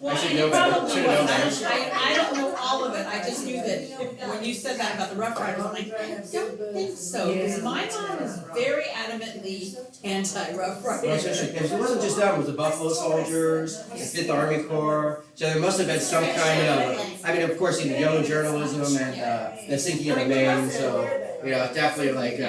Well, I should and know it better. probably Should was. know better. I don't know all of it. I just knew that when you said that about the Rough Riders, I'm like, I don't think so. Because my mom is very adamantly anti-Rough Well, Riders. especially, because it wasn't just them, it was the Buffalo Soldiers, the Fifth Army Corps, so there must have been some kind of, I mean, of course, you know, young journalism and the sinking of the Maine, so, you know, definitely like,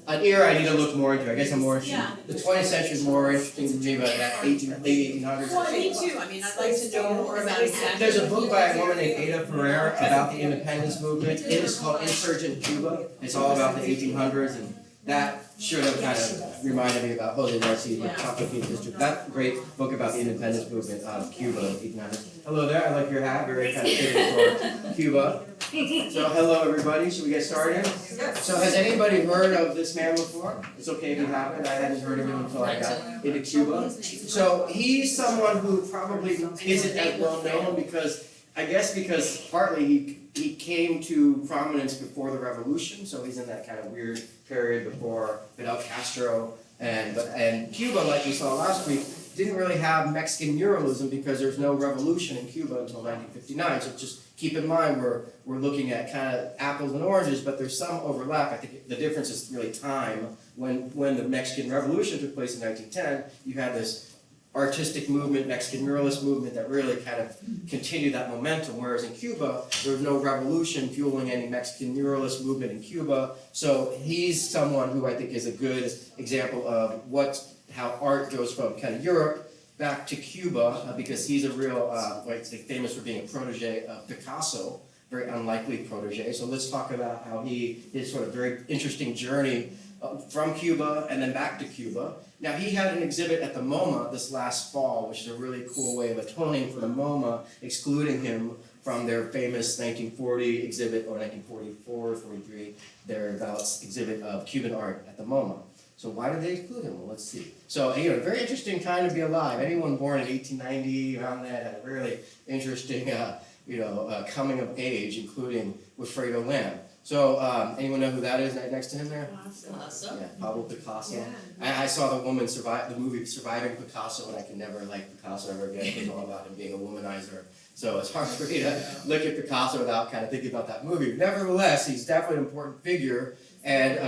an era I need to look more into. I guess I'm more interested, the 20th century is more interesting to me, but that late 1800s. Well, me too. I mean, I'd like to know more about exactly. There's a book by a woman named Ada Ferrer about the independence movement. It's called Insurgent Cuba. It's all about the 1800s, and that should have kind of reminded me about Jose Marti, with Complicated History. That's a great book about the independence movement of Cuba in the 1800s. Hello there, I like your hat, very kind of fitting for Cuba. So hello everybody, should we get started? So has anybody heard of this man before? It's okay if you haven't, I hadn't heard of him until I got into Cuba. So he's someone who probably isn't as well known because, I guess because partly he came to prominence before the revolution, so he's in that kind of weird period before Fidel Castro, and Cuba, like we saw last week, didn't really have Mexican muralism because there's no revolution in Cuba until 1959, so just keep in mind we're looking at kind of apples and oranges, but there's some overlap. I think the difference is really time. When the Mexican Revolution took place in 1910, you had this artistic movement, Mexican muralist movement that really kind of continued that momentum, whereas in Cuba, there was no revolution fueling any Mexican muralist movement in Cuba. So he's someone who I think is a good example of how art goes from kind of Europe back to Cuba, because he's a real, famous for being a protege of Picasso, very unlikely protege. So let's talk about how his sort of very interesting journey from Cuba and then back to Cuba. Now he had an exhibit at the MoMA this last fall, which is a really cool way of atoning for the MoMA, excluding him from their famous 1940 exhibit, or 1944, 43, thereabouts exhibit of Cuban art at the MoMA. So why did they exclude him? Well, let's see. So, you know, very interesting time to be alive. Anyone born in 1890, around that, had a really interesting, coming of age, including Wilfredo Lam. So, anyone know who that is right next to him there? Picasso. Yeah, Pablo Picasso. Yeah. I saw the movie Surviving Picasso, and I could never like Picasso ever again. It was all about him being a womanizer. So it's hard for me to look at Picasso without kind of thinking about that movie. Nevertheless, he's definitely an important figure, and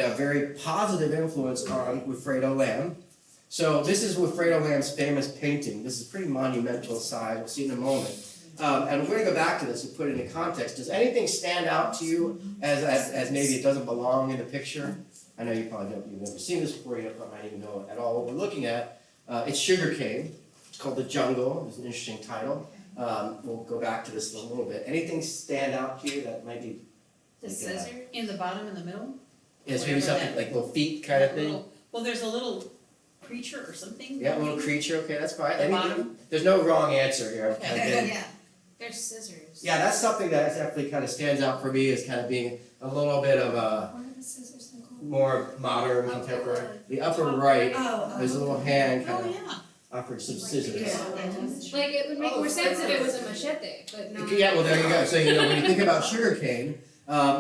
a very positive influence on Wilfredo Lam. So this is Wilfredo Lam's famous painting. This is pretty monumental size. We'll see in a moment. And we're going to go back to this and put it into context. Does anything stand out to you as maybe it doesn't belong in the picture? I know you probably don't, you've never seen this before, you might not even know it at all. What we're looking at, it's Sugarcane. It's called The Jungle. It's an interesting title. We'll go back to this in a little bit. Anything stand out to you that might be? The scissor in the bottom in the middle? It's maybe something like little feet kind of thing? Well, there's a little creature or something. Yeah, a little creature, okay, that's fine. The bottom? There's no wrong answer here. Yeah, there's scissors. Yeah, that's something that definitely kind of stands out for me as kind of being a little bit of a What are the scissors called? more modern, contemporary. The upper right, there's a little hand kind Oh, of yeah. offering some scissors. Like, it would make more sense if it was a machete, but not. Yeah, well, there you go. So, you know, when you think about sugarcane,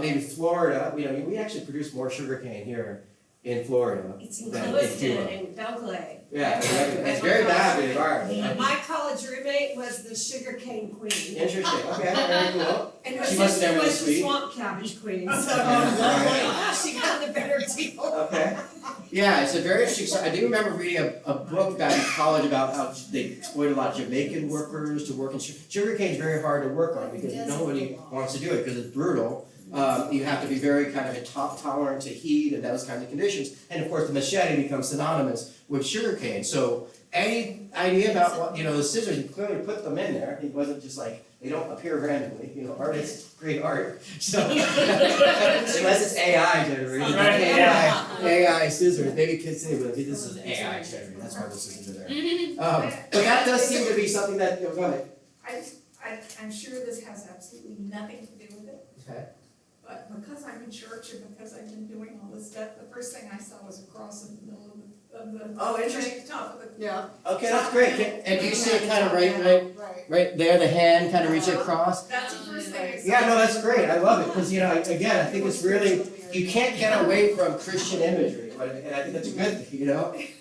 maybe Florida, we actually produce more sugarcane here in Florida It's than in included Cuba. in Belgrade. Yeah, it's very bad for the environment. My college roommate was the sugarcane queen. Interesting, okay, very cool. And her She must have sister been was the sweet. swamp cabbage queen, so Yeah, she got the better deal. okay. Yeah, it's a very interesting. So I do remember reading a book back in college about how they exploit a lot of Jamaican workers to work in sugarcane. Is very hard to work on because nobody wants to do it because it's brutal. You have to be very kind of tolerant to heat and those kinds of conditions. And of course, the machete becomes synonymous with sugarcane. So any idea about what, the scissors, you clearly put them in there. It wasn't just like, they don't appear randomly. Artists create art. So, unless it's AI generated. AI scissors. Maybe kids say, well, this is AI generated. That's why the scissors are there. But that does seem to be something that, go ahead. I'm sure this has absolutely nothing to do with it, Okay. but because I'm in church and because I've been doing all this stuff, the first thing I saw was a cross in the middle of the Oh, interesting. top of the. Yeah. Okay, that's great. And do you see it kind of right right there, the hand kind of reaching across. That's the first thing I saw. Yeah, no, that's great. I love it because again, I think it's really you can't get away from Christian imagery, and I think that's a good thing,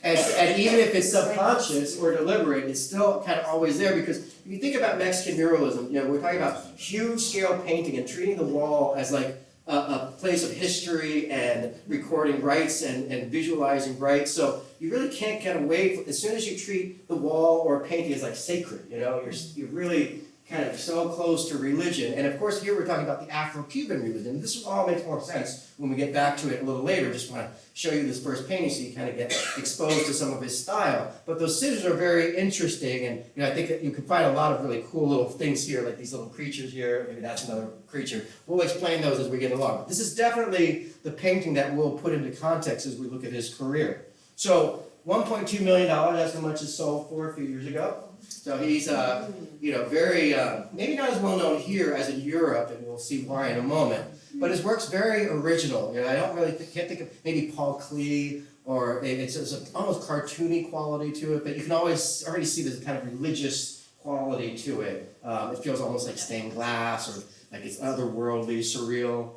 And even if it's subconscious or deliberate, it's still kind of always there because if you think about Mexican muralism, we're talking about huge scale painting and treating the wall as like a place of history and recording rites and visualizing rites. So you really can't get away from, as soon as you treat the wall or a painting as like sacred, you're really kind of so close to religion. And of course here we're talking about the Afro-Cuban religion. This all makes more sense when we get back to it a little later. Just want to show you this first painting so you kind of get exposed to some of his style. But those scissors are very interesting, and I think that you can find a lot of really cool little things here, like these little creatures here. Maybe that's another creature. We'll explain those as we get along. But this is definitely the painting that we'll put into context as we look at his career. So $1.2 million, that's how much it sold for a few years ago. So he's, very, maybe not as well known here as in Europe, and we'll see why in a moment. But his work's very original. I don't really can't think of maybe Paul Klee, or it's an almost cartoony quality to it. But you can already see this kind of religious quality to it. It feels almost like stained glass, or like it's otherworldly, surreal.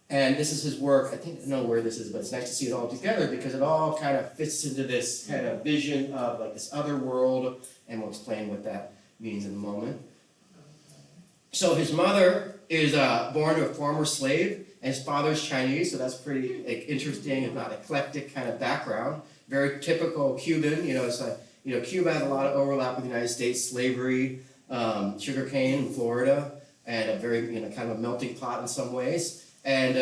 And this is his work. I think I know where this is, but it's nice to see it all together because it all kind of fits into this kind of vision of like this other world, and we'll explain what that means in a moment. So his mother is born to a former slave, and his father's Chinese, so that's pretty interesting, if not eclectic kind of background. Very typical Cuban. It's like Cuba had a lot of overlap with the United States, slavery, sugarcane in Florida, and a very kind of a melting pot in some ways. And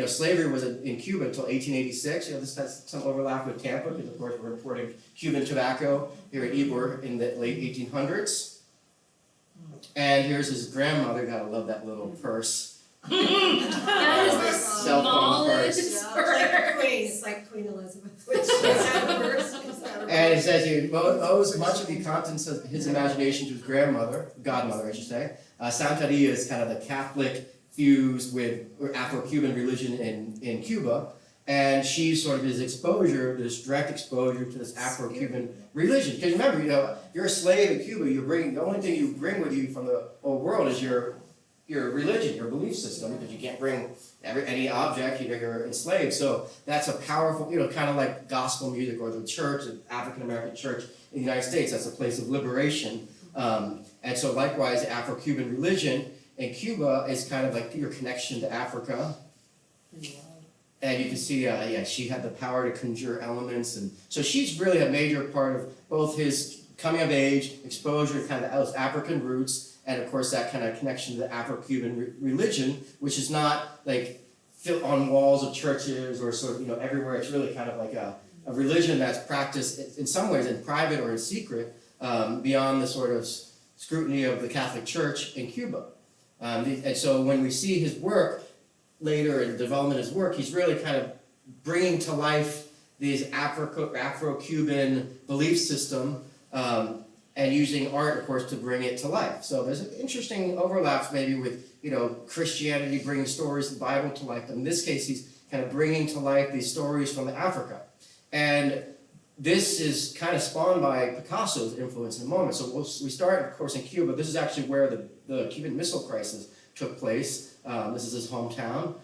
slavery was in Cuba until 1886. This has some overlap with Tampa because, of course, we're importing Cuban tobacco here at Ybor in the late 1800s. And here's his grandmother. Gotta love that little purse. That is the Cell phone purse. smallest Like purse. Queen, it's like Queen Elizabeth, which is that a verse? Is that a verse? And it says he owes much of the contents of his imagination to his godmother, I should say. Santeria is kind of the Catholic fused with Afro-Cuban religion in Cuba, and she's sort of his exposure, this direct exposure to this Afro-Cuban religion. Because remember, you're a slave in Cuba. The only thing you bring with you from the old world is your religion, your belief system, because you can't bring any object. You're enslaved. So that's a powerful, kind of like gospel music or the church, the African American church in the United States. That's a place of liberation, and so likewise, Afro-Cuban religion in Cuba is kind of like your connection to Africa. And you can see, she had the power to conjure elements. And so she's really a major part of both his coming of age, exposure to kind of those African roots, and of course that kind of connection to the Afro-Cuban religion, which is not like on walls of churches or sort of, everywhere. It's really kind of like a religion that's practiced in some ways in private or in secret, beyond the sort of scrutiny of the Catholic Church in Cuba. And so when we see his work later in the development of his work, he's really kind of bringing to life these Afro-Cuban belief system, and using art, of course, to bring it to life. So there's an interesting overlaps maybe with, Christianity bringing stories of the Bible to life. In this case, he's kind of bringing to life these stories from Africa. And this is kind of spawned by Picasso's influence in a moment. So we start, of course, in Cuba. This is actually where the Cuban Missile Crisis took place. This is his hometown.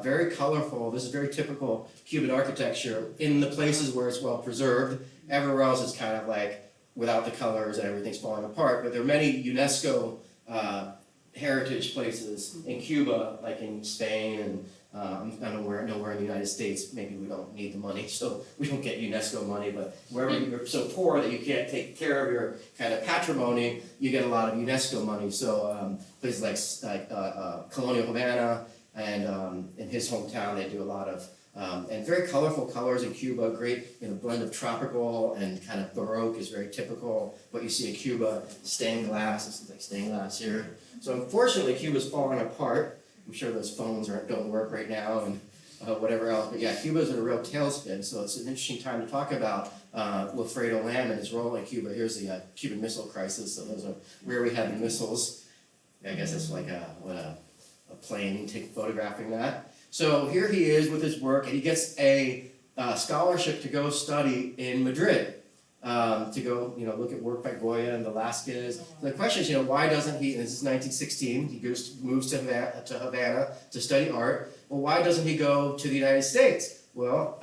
Very colorful. This is very typical Cuban architecture in the places where it's well preserved. Everywhere else is kind of like without the colors and everything's falling apart. But there are many UNESCO heritage places in Cuba, like in Spain and nowhere in the United States. Maybe we don't need the money, so we don't get UNESCO money, but wherever you're so poor that you can't take care of your kind of patrimony, you get a lot of UNESCO money. So places like Colonial Havana, and in his hometown they do a lot of, and very colorful colors in Cuba, great blend of tropical and kind of Baroque is very typical. What you see in Cuba, stained glass, this is like stained glass here. So unfortunately Cuba's falling apart. I'm sure those phones don't work right now and whatever else. But yeah, Cuba's in a real tailspin, so it's an interesting time to talk about Wilfredo Lam and his role in Cuba. Here's the Cuban Missile Crisis, so those are where we had the missiles. I guess it's like a plane photographing that. So here he is with his work, and he gets a scholarship to go study in Madrid. to go, look at work by Goya and Velázquez. The question is, why doesn't he, and this is 1916, he moves to Havana to study art. Well, why doesn't he go to the United States? Well,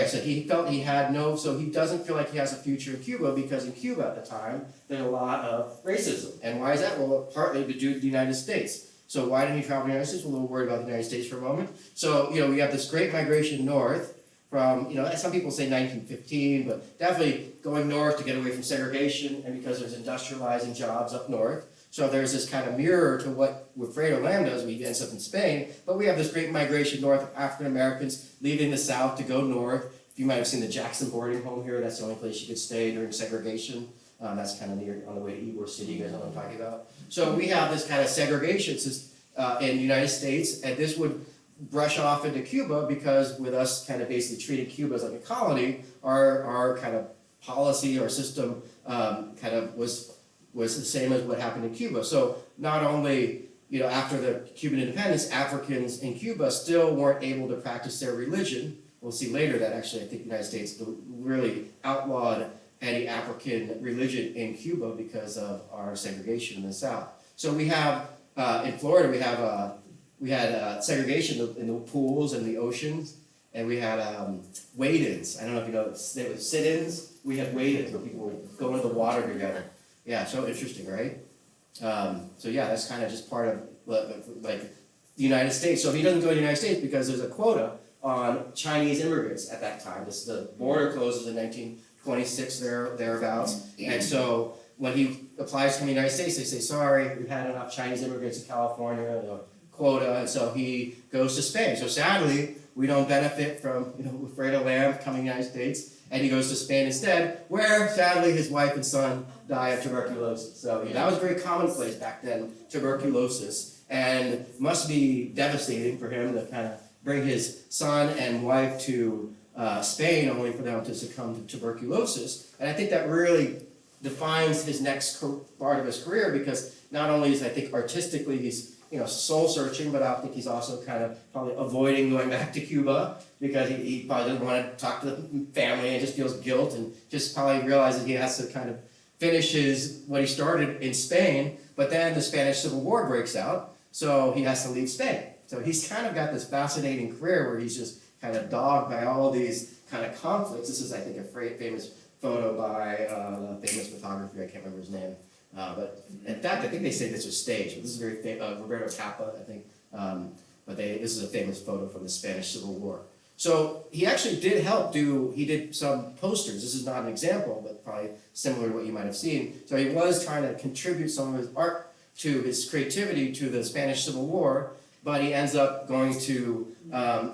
so he felt he had so he doesn't feel like he has a future in Cuba because in Cuba at the time, there's a lot of racism. And why is that? Well, partly to do with the United States. So why didn't he travel to the United States? We're a little worried about the United States for a moment. So, we have this great migration north from, some people say 1915, but definitely going north to get away from segregation and because there's industrializing jobs up north. So there's this kind of mirror to what Fredo Lam does when he ends up in Spain, but we have this great migration north of African Americans leaving the South to go north. You might have seen the Jackson boarding home here, that's the only place you could stay during segregation. That's kind of near on the way to Ybor City, you guys know what I'm talking about. So we have this kind of segregation in the United States, and this would brush off into Cuba because with us kind of basically treating Cuba as like a colony, our kind of policy or system kind of was the same as what happened in Cuba. So not only, after the Cuban independence, Africans in Cuba still weren't able to practice their religion. We'll see later that actually I think the United States really outlawed any African religion in Cuba because of our segregation in the South. So we have, in Florida, we had segregation in the pools and the oceans, and we had wade-ins. I don't know if you know, they were sit-ins. We had wade-ins where people would go into the water together. Yeah, so interesting, right? So yeah, that's kind of just part of like the United States. So if he doesn't go to the United States because there's a quota on Chinese immigrants at that time. The border closes in 1926 thereabouts, and so when he applies to the United States, they say, sorry, we've had enough Chinese immigrants in California, quota, and so he goes to Spain. So sadly, we don't benefit from Fredo Lam coming to the United States, and he goes to Spain instead, where sadly his wife and son die of tuberculosis. So that was very commonplace back then, tuberculosis, and must be devastating for him to kind of bring his son and wife to Spain only for them to succumb to tuberculosis. And I think that really defines his next part of his career because not only is I think artistically he's soul searching, but I think he's also kind of probably avoiding going back to Cuba because he probably doesn't want to talk to the family and just feels guilt and just probably realizes he has to kind of finish what he started in Spain, but then the Spanish Civil War breaks out, so he has to leave Spain. So he's kind of got this fascinating career where he's just kind of dogged by all these kind of conflicts. This is, I think, a famous photo by a famous photographer, I can't remember his name. But in fact, I think they say this was staged, but this is very Roberto Capa, I think. This is a famous photo from the Spanish Civil War. So he actually did he did some posters. This is not an example, but probably similar to what you might have seen. So he was trying to contribute some of his art to his creativity to the Spanish Civil War, but he ends up going to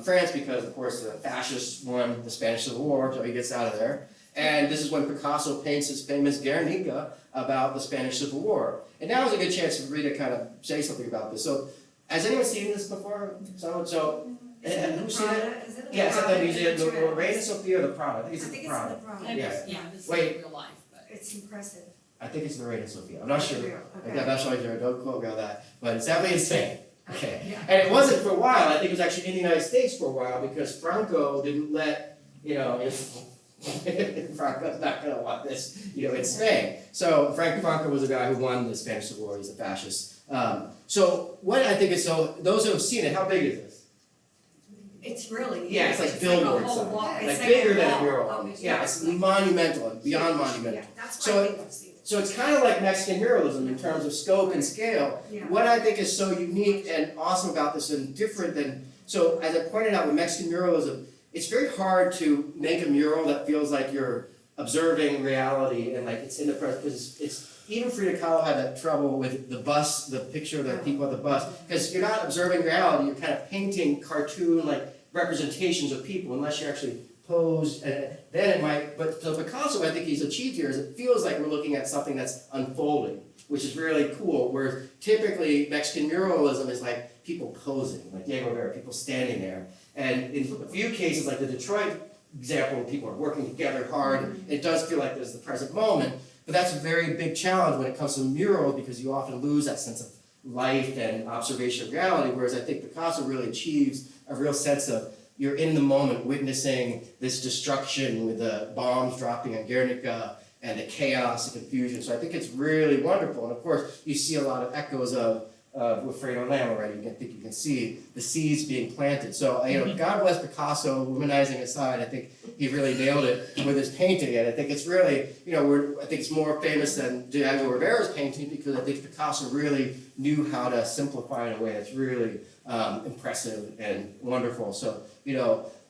France because, of course, the fascists won the Spanish Civil War, so he gets out of there. And this is when Picasso paints his famous Guernica about the Spanish Civil War. And now is a good chance for me to kind of say something about this. So, has anyone seen this before? Who's seen it? Yeah, it's at the museum, the Reina Sofia or the Prada. I think it's the Prada. Yeah. This is Wait. real life, but. It's impressive. I think it's the Reina Sofia. I'm not sure. Okay. I'm not sure. Don't quote me on that. But it's definitely in Spain. Okay. Yeah. And it wasn't for a while. I think it was actually in the United States for a while because Franco didn't let, Franco's not going to want this, in Spain. So Franco was a guy who won the Spanish Civil War. He's a fascist. So what I think is, those who have seen it, how big is this? It's really. Yeah, it's like a billboard whole size. wall. It's Like bigger than a wall. mural. Oh, Yeah, it's monumental, beyond monumental. Yeah, that's So- why I think I've seen it. So it's kind of like Mexican muralism in terms of scope and scale. Yeah. What I think is so unique and awesome about this and different than, so as I pointed out with Mexican muralism, it's very hard to make a mural that feels like you're observing reality and like it's in the present, because it's even Frida Kahlo had that trouble with the bus, the picture of the people at the bus, because you're not observing reality, you're kind of painting cartoon-like representations of people unless you're actually posed, and then it might, but so Picasso, I think he's achieved here is it feels like we're looking at something that's unfolding, which is really cool, where typically Mexican muralism is like people posing, like Diego Rivera, people standing there, and in a few cases, like the Detroit example, people are working together hard, it does feel like there's the present moment, but that's a very big challenge when it comes to murals because you often lose that sense of life and observation of reality, whereas I think Picasso really achieves a real sense of you're in the moment witnessing this destruction with the bombs dropping on Guernica and the chaos and confusion. So I think it's really wonderful. And of course, you see a lot of echoes of Wilfredo Lamb already. I think you can see the seeds being planted. So, God bless Picasso, womanizing aside, I think he really nailed it with his painting. And I think it's really, I think it's more famous than Diego Rivera's painting because I think Picasso really knew how to simplify in a way that's really impressive and wonderful. So,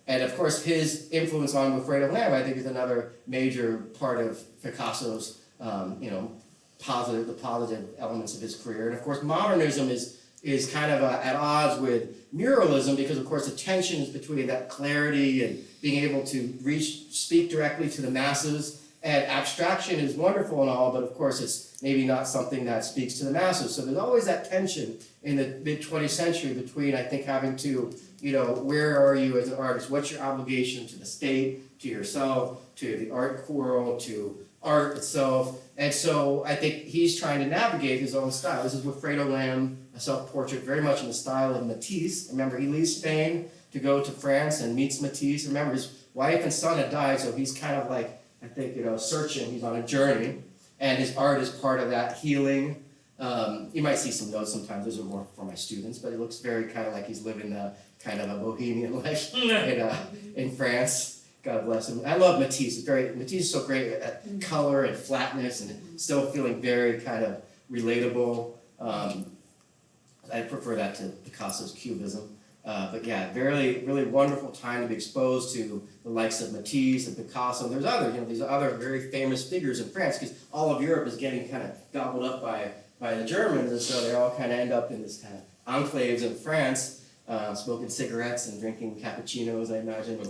and of course his influence on Wilfredo Lamb, I think, is another major part of Picasso's, the positive elements of his career. And of course, modernism is kind of at odds with muralism because, of course, the tensions between that clarity and being able to speak directly to the masses. And abstraction is wonderful and all, but of course, it's maybe not something that speaks to the masses. So there's always that tension in the mid-20th century between, I think, having to, where are you as an artist? What's your obligation to the state, to yourself, to the art world, to art itself? And so I think he's trying to navigate his own style. This is Wilfredo Lamb, a self-portrait very much in the style of Matisse. Remember, he leaves Spain to go to France and meets Matisse. Remember, his wife and son had died, so he's kind of like, I think, searching. He's on a journey, and his art is part of that healing. You might see some notes sometimes. Those are more for my students, but it looks very kind of like he's living the kind of a bohemian life in France. God bless him. I love Matisse. Matisse is so great at color and flatness, and still feeling very kind of relatable. I prefer that to Picasso's Cubism. But yeah, really wonderful time to be exposed to the likes of Matisse and Picasso. And there's others, these other very famous figures in France, because all of Europe is getting kind of gobbled up by the Germans, and so they all kind of end up in this kind of enclaves in France, smoking cigarettes and drinking cappuccinos, I imagine,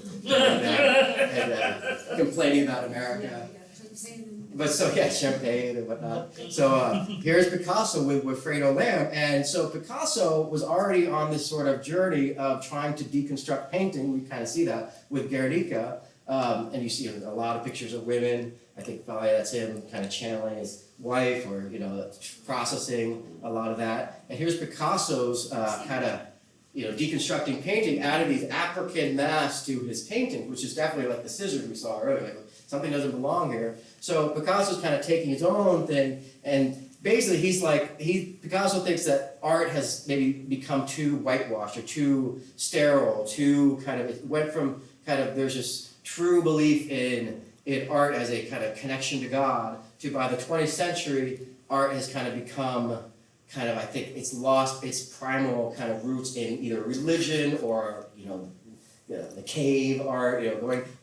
and complaining about America. But so, yeah, champagne and whatnot. So here's Picasso with Wilfredo Lamb. And so Picasso was already on this sort of journey of trying to deconstruct painting. We kind of see that with Guernica. And you see a lot of pictures of women. I think probably that's him kind of channeling his wife or, processing a lot of that. And here's Picasso's kind of, deconstructing painting, added these African masks to his painting, which is definitely like the scissors we saw earlier. Like, something doesn't belong here. So Picasso's kind of taking his own thing, and basically Picasso thinks that art has maybe become too whitewashed or too sterile, too kind of, it went from kind of, there's this true belief in art as a kind of connection to God, to by the 20th century, art has kind of become kind of, I think it's lost its primal kind of roots in either religion or, the cave art,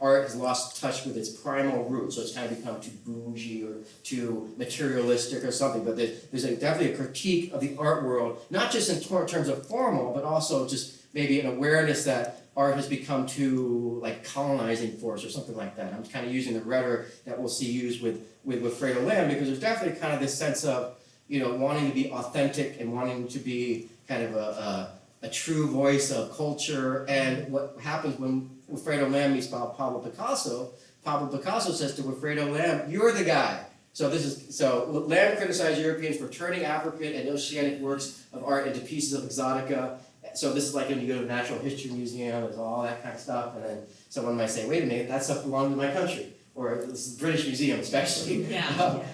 art has lost touch with its primal roots, so it's kind of become too bougie or too materialistic or something. But there's definitely a critique of the art world, not just in terms of formal, but also just maybe an awareness that art has become too like colonizing force or something like that. I'm kind of using the rhetoric that we'll see used with Wilfredo Lamb, because there's definitely kind of this sense of wanting to be authentic and wanting to be kind of a true voice of culture. And what happens when Wilfredo Lamb meets Pablo Picasso says to Wilfredo Lamb, "You're the guy." So Lamb criticized Europeans for turning African and oceanic works of art into pieces of exotica. So this is like when you go to the Natural History Museum, there's all that kind of stuff, and then someone might say, "Wait a minute, that stuff belongs to my country." Or the British Museum especially.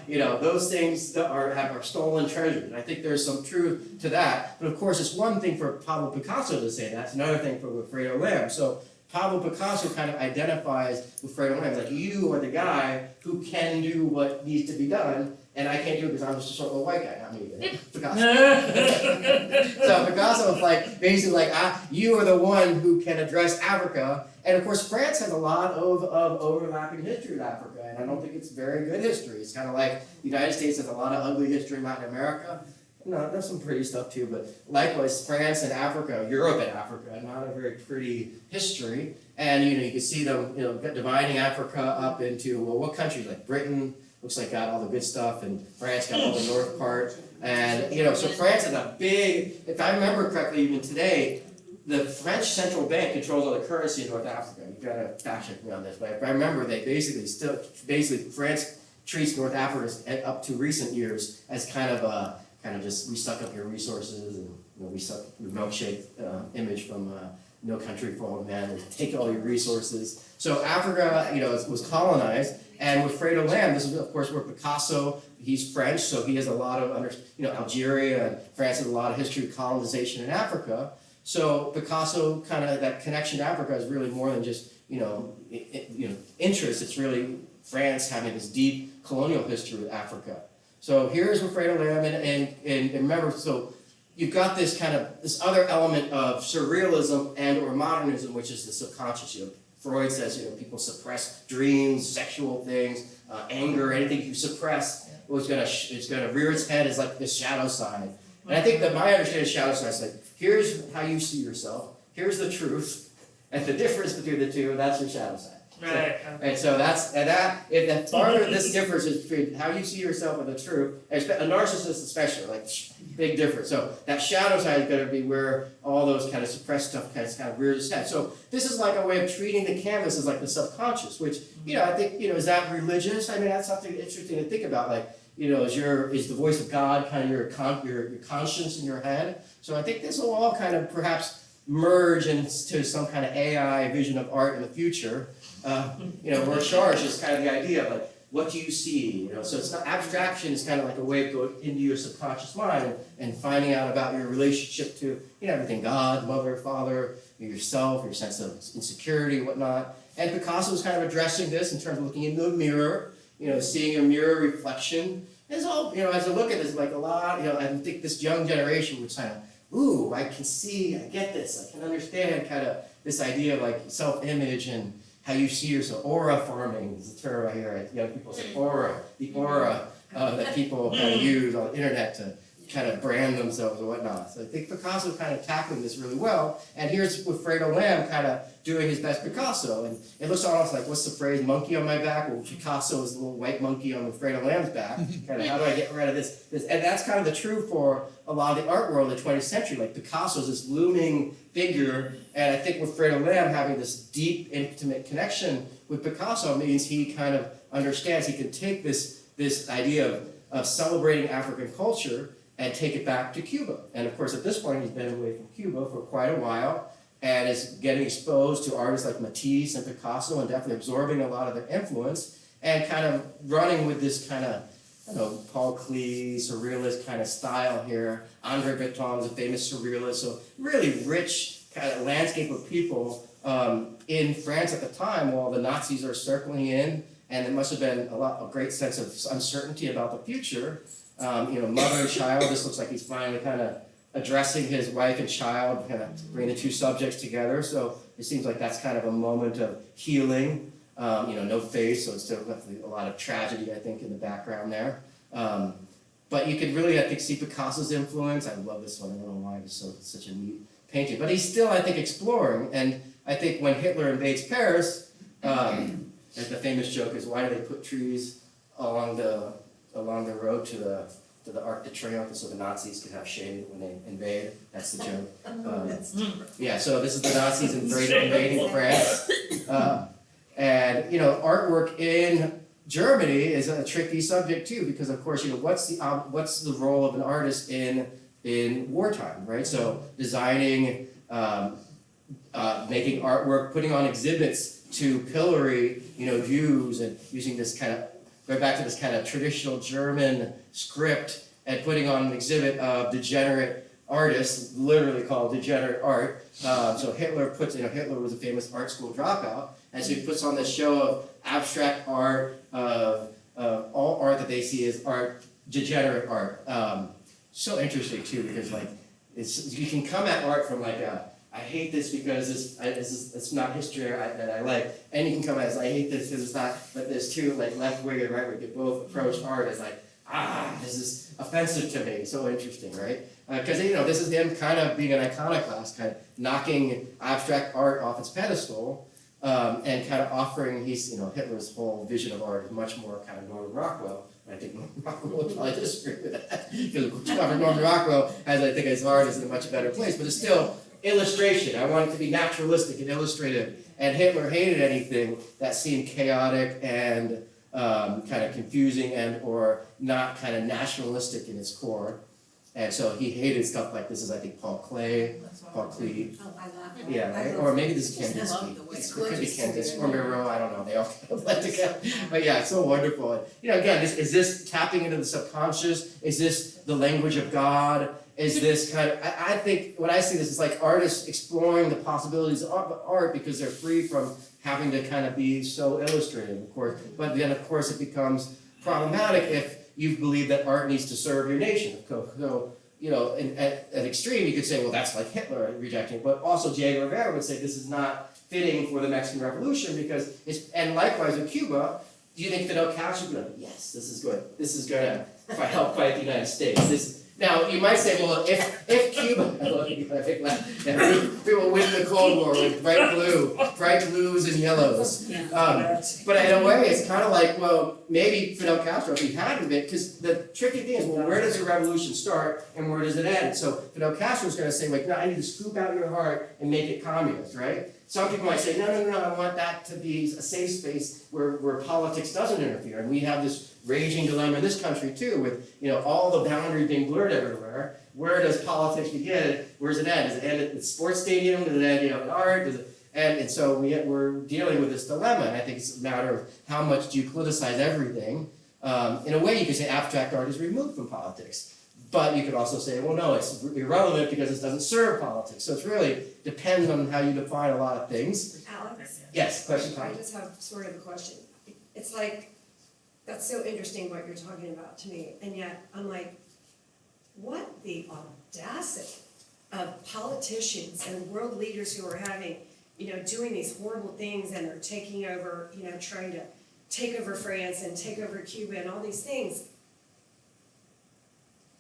Those things are stolen treasures. And I think there's some truth to that. But of course, it's one thing for Pablo Picasso to say that. It's another thing for Wilfredo Lamb. So Pablo Picasso kind of identifies Wilfredo Lamb. It's like, you are the guy who can do what needs to be done, and I can't do it because I'm just a short little white guy, not me. Picasso. So Picasso is like, basically like, you are the one who can address Africa. And of course, France has a lot of overlapping history with Africa, and I don't think it's very good history. It's kind of like the United States has a lot of ugly history in Latin America. No, there's some pretty stuff too, but likewise, France and Africa, Europe and Africa, not a very pretty history. And you can see them, dividing Africa up into, well, what countries? Like Britain looks like got all the good stuff, and France got all the north part. And so France has a big, if I remember correctly, even today, the French central bank controls all the currency in North Africa. You've got to fact check me on this, but if I remember, they basically France treats North Africa up to recent years as kind of just we suck up your resources, and we suck the milkshake image from no country for old men, and take all your resources. So Africa, was colonized, and with Fredo Lam, this is of course where Picasso, he's French, so he has a lot of, Algeria and France has a lot of history of colonization in Africa. So Picasso, kind of that connection to Africa is really more than just, interest. It's really France having this deep colonial history with Africa. So here's Fredo Lam, and remember, so you've got this other element of surrealism and or modernism, which is the subconscious. Freud says, people suppress dreams, sexual things, anger, anything you suppress, it's gonna rear its head as like this shadow side. And I think that my understanding of shadow side is like, here's how you see yourself, here's the truth, and the difference between the two, that's your shadow side. Right. And so if part of this difference is between how you see yourself and the truth, a narcissist especially, like big difference. So that shadow side is going to be where all those kind of suppressed stuff kind of rears its head. So this is like a way of treating the canvas as like the subconscious, which, I think, is that religious? I mean, that's something interesting to think about. Like, is the voice of God kind of your conscience in your head? So I think this will all kind of perhaps merge into some kind of AI vision of art in the future. Where charge is kind of the idea of like, what do you see? So it's not abstraction is kind of like a way of going into your subconscious mind and finding out about your relationship to everything, God, mother, father, yourself, your sense of insecurity, whatnot. And Picasso was kind of addressing this in terms of looking into a mirror, seeing a mirror reflection. It's all, as I look at this, like a lot, I think this young generation would kind of, ooh, I can see, I get this, I can understand kind of this idea of like self-image and how you see yourself. Aura farming is the term I hear. Young people say aura, the aura that people kind of use on the internet to kind of brand themselves or whatnot. So I think Picasso kind of tackling this really well. And here's with Fredo Lam kind of doing his best Picasso. And it looks almost like, what's the phrase, monkey on my back? Well, Picasso is the little white monkey on Fredo Lam's back. Kind of, how do I get rid of this? And that's kind of the truth for a lot of the art world of the 20th century. Like Picasso's this looming figure. And I think with Fredo Lam having this deep, intimate connection with Picasso means he kind of understands he can take this idea of celebrating African culture and take it back to Cuba. And of course, at this point, he's been away from Cuba for quite a while and is getting exposed to artists like Matisse and Picasso and definitely absorbing a lot of their influence and kind of running with this kind of, Paul Klee, surrealist kind of style here. Andre Breton is a famous surrealist, so really rich kind of landscape of people in France at the time while the Nazis are circling in, and there must have been a great sense of uncertainty about the future. Mother and child, this looks like he's finally kind of addressing his wife and child, kind of bringing the two subjects together. So it seems like that's kind of a moment of healing. No face, so it's still definitely a lot of tragedy, I think, in the background there. But you could really, I think, see Picasso's influence. I love this one. I don't know why it's such a neat painting. But he's still, I think, exploring. And I think when Hitler invades Paris, the famous joke is, why do they put trees along the road to the Arc de Triomphe so the Nazis could have shade when they invade? That's the joke. Yeah, so this is the Nazis invading France. And artwork in Germany is a tricky subject too, because of course, what's the role of an artist in wartime, right? So designing, making artwork, putting on exhibits to pillory, views, and using this kind of, go back to this kind of traditional German script and putting on an exhibit of degenerate artists, literally called degenerate art. So Hitler Hitler was a famous art school dropout, and so he puts on this show of abstract art, of all art that they see as art, degenerate art. So interesting too, because like you can come at art from like I hate this because it's not history that I like, and you can come as I hate this because it's not. But there's two like left wing and right wing that both approach art as like this is offensive to me. So interesting, right? Because this is him kind of being an iconoclast, kind of knocking abstract art off its pedestal, and kind of offering Hitler's whole vision of art is much more kind of Norman Rockwell. I think Norman Rockwell would probably disagree with that, because Norman Rockwell has, I think, his art is in a much better place, but it's still illustration. I want it to be naturalistic and illustrative. And Hitler hated anything that seemed chaotic and kind of confusing and or not kind of nationalistic in its core. And so he hated stuff like this is, I think, Paul Klee. Oh, I love it. Yeah, right, or maybe this is Kandinsky, it could be Kandinsky, or Miro, I don't know, they all kind of blend together, but yeah, it's so wonderful. And, you know, again, is this tapping into the subconscious, is this the language of God, is this kind of, I think, when I see this, it's like artists exploring the possibilities of art because they're free from having to kind of be so illustrative, of course, but then, of course, it becomes problematic if you believe that art needs to serve your nation, so you know, at an extreme, you could say, well, that's like Hitler rejecting, but also Diego Rivera would say this is not fitting for the Mexican Revolution because it's, and likewise with Cuba, do you think Fidel Castro would be like, yes, this is good, this is gonna help fight the United States. Now, you might say, well, if Cuba, we will win the Cold War with bright blues and yellows. But in a way, it's kind of like, well, maybe Fidel Castro, if he hadn't been, because the tricky thing is, well, where does the revolution start and where does it end? So Fidel Castro is going to say, like, no, I need to scoop out your heart and make it communist, right? Some people might say, no, I want that to be a safe space where politics doesn't interfere. And we have this raging dilemma in this country too, with, you know, all the boundaries being blurred everywhere. Where does politics begin? Where does it end? Does it end at the sports stadium? Does it end, you know, in art? And so we're dealing with this dilemma, and I think it's a matter of how much do you politicize everything. In a way, you could say abstract art is removed from politics. But you could also say, well, no, it's irrelevant because it doesn't serve politics. So it's really depends on how you define a lot of things. Alex? Yes, question, I comment? just have sort of a question. It's like, that's so interesting what you're talking about to me, and yet I'm like, what the audacity of politicians and world leaders who are having, you know, doing these horrible things and are taking over, you know, trying to take over France and take over Cuba and all these things.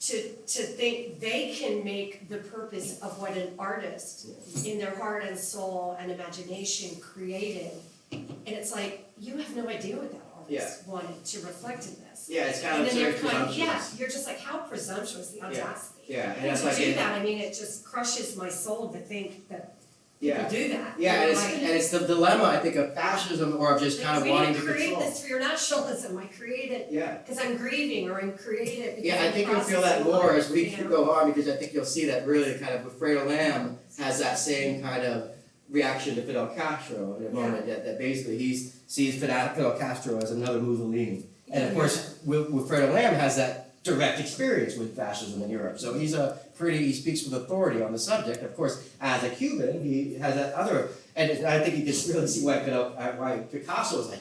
To think they can make the purpose of what an artist in their heart and soul and imagination created, and it's like, you have no idea what that artist wanted to reflect in this. Yeah, it's kind And of then you're very kind presumptuous. you're just like, how presumptuous, the audacity. Yeah, and And it's to like do that, I mean, it just crushes my soul to think that people do that. Yeah, and Like, it's the dilemma, I think, of fascism or of just kind of wanting to we didn't create control. this for your nationalism, I created Yeah. because I'm grieving, or I'm created because Yeah, I I'm think you'll feel that processing more life, as we you know? go on, because I think you'll see that really kind of Wilfredo Lam has that same kind of reaction to Fidel Castro in a moment, that basically he sees Fidel Castro as another Mussolini. And of course, Wilfredo Lam has that direct experience with fascism in Europe, so he speaks with authority on the subject. Of course, as a Cuban, he has that other, and I think you can really see why Picasso was like,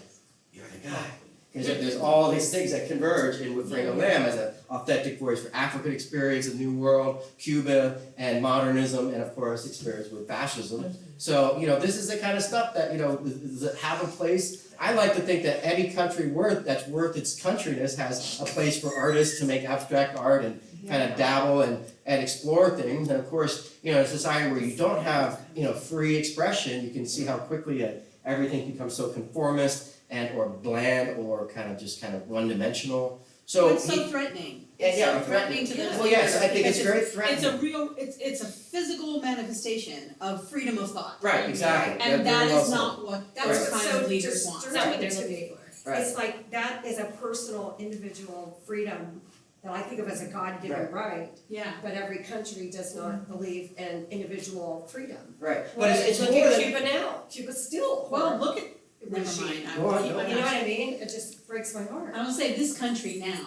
you're the guy. Because there's all these things that converge in Wilfredo Lam as an authentic voice for African experience, the New World, Cuba, and modernism, and of course experience with fascism. So, you know, this is the kind of stuff that, you know, does it have a place? I like to think that any country that's worth its countryness has a place for artists to make abstract art and kind of dabble and explore things. And of course, you know, in a society where you don't have, you know, free expression, you can see how quickly everything becomes so conformist and or bland or kind of one-dimensional. So It's so threatening. Yeah, It's so yeah, threatening to the well, yes, I think it's because very threatening. it's a physical manifestation of freedom of thought. Right, exactly. And that Very well is said. not what That's those what's kind so of leaders just want. It's not what they're looking for. Right. It's like, that is a personal, individual freedom that I think of as a God-given right, Yeah. but every country does not believe in individual freedom. Right, Well, but it's look more at than, Cuba now, Cuba's still. Well, look at, never regime. mind, I Go will on, keep go my on. You know mouth what shut. I mean? It just breaks my heart. I will say this country now,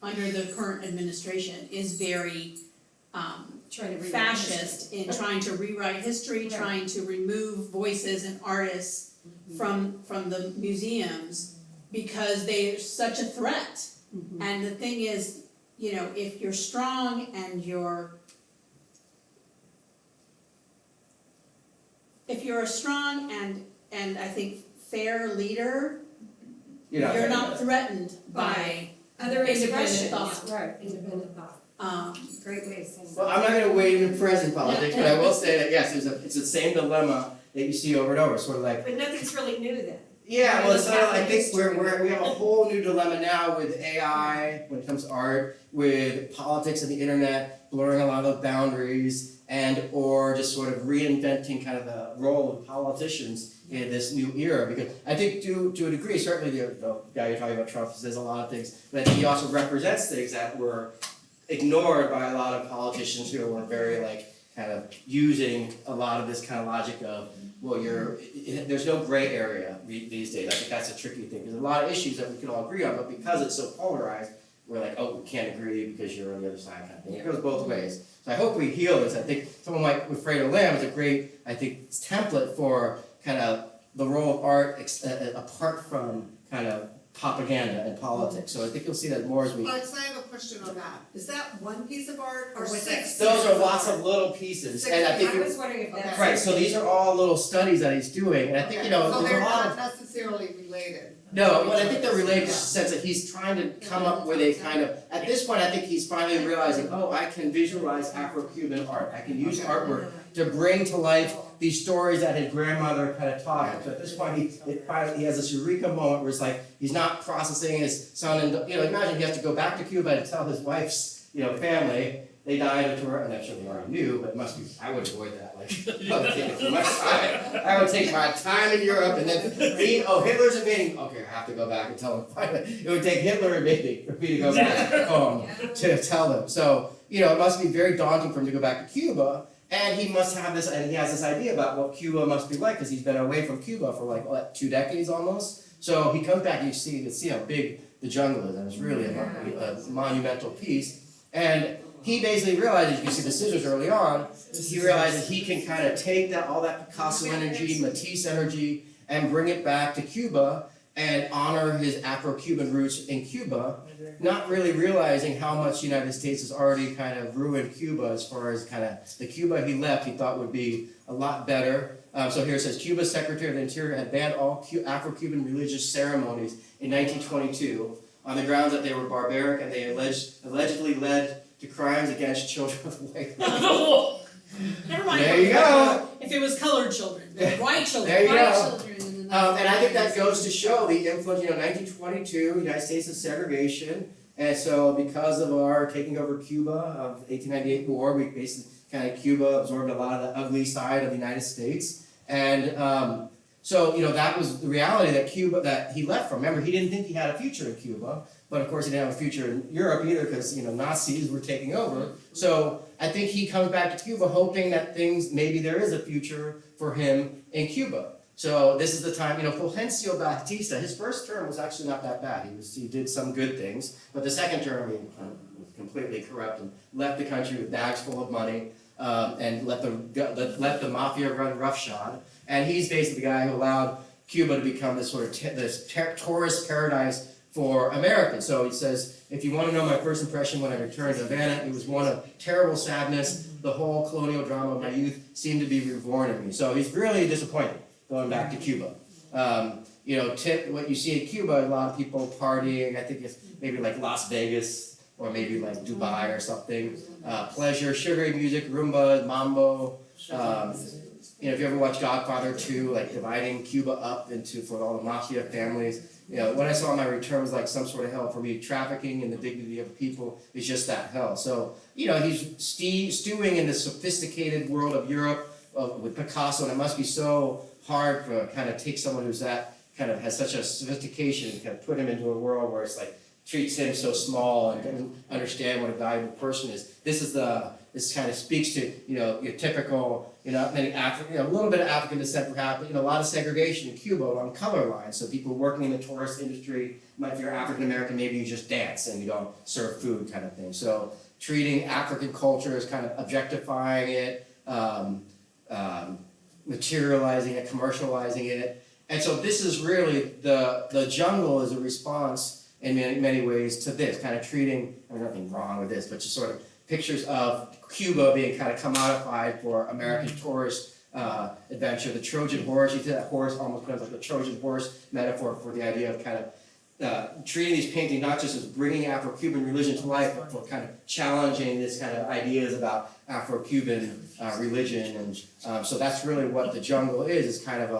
under the current administration, is very Trying to read fascist in trying to rewrite history, Right. trying to remove voices and artists from the museums because they're such a threat. And the thing is, you know, if you're strong and if you're a strong and I think fair leader, you're not threatened by Other independent expression, thought. right, independent thought, great way of saying that. well, I'm not gonna wade into present politics, but I will say that, yes, it's the same dilemma that you see over and over, sort of like, But nothing's really new then. yeah, well, it's Look sort of, back I at think history. we have a whole new dilemma now with AI, when it comes to art, with politics and the internet, blurring a lot of boundaries, and or just sort of reinventing kind of the role of politicians in this new era, because I think to a degree, certainly the guy you're talking about, Trump, says a lot of things, but I think he also represents things that were ignored by a lot of politicians who are very like kind of using a lot of this kind of logic of, well, there's no gray area these days. I think that's a tricky thing. There's a lot of issues that we can all agree on, but because it's so polarized, we're like, oh, we can't agree because you're on the other side kind of thing. It goes both ways. So I hope we heal this. I think someone like Fredo Lamb is a great, I think, template for kind of the role of art apart from kind of propaganda and politics. So I think you'll see that more as we... Alex, I have a question on that. Is that one piece of art or Or was six? Those are lots of little pieces, and I think... I was wondering if that's. Right, so these are all little studies that he's doing, and I think, Okay, you know, so there's they're a lot not of... necessarily related. No, but I think they're related in the sense that he's trying to come up with a kind of... At this point, I think he's finally realizing, oh, I can visualize Afro-Cuban art. I can use artwork to bring to life these stories that his grandmother kind of taught him. So at this point, he has this eureka moment where it's like, he's not processing his son, and, you know, imagine he has to go back to Cuba and tell his wife's, you know, family, they died of tuberculosis, and I'm sure they already knew, but it must be, I would avoid that, like, I would take too much time. I would take my time in Europe and then, Hitler's invading, okay, I have to go back and tell them. It would take Hitler invading for me to go back home to tell them. So, you know, it must be very daunting for him to go back to Cuba, and he must have this, and he has this idea about what Cuba must be like, because he's been away from Cuba for like, what, 2 decades almost? So he comes back and you can see how big the jungle is, and it's really a monumental piece. And he basically realizes, you can see the scissors early on, he realizes he can kind of take all that Picasso energy, Matisse energy, and bring it back to Cuba and honor his Afro-Cuban roots in Cuba, not really realizing how much the United States has already kind of ruined Cuba as far as kind of the Cuba he left he thought would be a lot better. So here it says, Cuba's Secretary of the Interior had banned all Afro-Cuban religious ceremonies in 1922 on the grounds that they were barbaric and they allegedly led to crimes against children of white race. Never mind. There you go. If it was colored children, white children, There you white go. children. And I think that goes to show the influence, 1922, United States of segregation, and so because of our taking over Cuba of 1898 war, we basically Cuba absorbed a lot of the ugly side of the United States, and so that was the reality that he left from. Remember, he didn't think he had a future in Cuba, but of course he didn't have a future in Europe either because Nazis were taking over. So I think he comes back to Cuba hoping that maybe there is a future for him in Cuba. So this is the time, Fulgencio Batista, his first term was actually not that bad. He did some good things, but the second term he was completely corrupt and left the country with bags full of money and let the mafia run roughshod. And he's basically the guy who allowed Cuba to become this sort of tourist paradise for Americans. So he says, if you want to know my first impression when I returned to Havana, it was one of terrible sadness. The whole colonial drama of my youth seemed to be reborn in me. So he's really disappointed going back to Cuba. What you see in Cuba, a lot of people partying. I think it's maybe like Las Vegas or maybe like Dubai or something. Pleasure, sugary music, rumba, mambo. If you ever watch Godfather 2, like dividing Cuba up for all the mafia families. What I saw on my return was like some sort of hell. For me, trafficking and the dignity of people is just that hell. So, he's stewing in the sophisticated world of Europe with Picasso, and it must be so hard to kind of take someone who's has such a sophistication and kind of put him into a world where it's like treats him so small and doesn't understand what a valuable person is. This kind of speaks to your typical many African, a little bit of African descent perhaps, but a lot of segregation in Cuba along color lines. So people working in the tourist industry, if you're African American, maybe you just dance and you don't serve food kind of thing. So treating African culture as kind of objectifying it. Materializing it, commercializing it. And so this is really, the jungle is a response in many ways to this, kind of treating, there's nothing wrong with this, but just sort of pictures of Cuba being kind of commodified for American tourist adventure. The Trojan horse, you see that horse almost becomes like the Trojan horse metaphor for the idea of kind of treating these paintings not just as bringing Afro-Cuban religion to life, but for kind of challenging this kind of ideas about Afro-Cuban religion. And so that's really what the jungle is kind of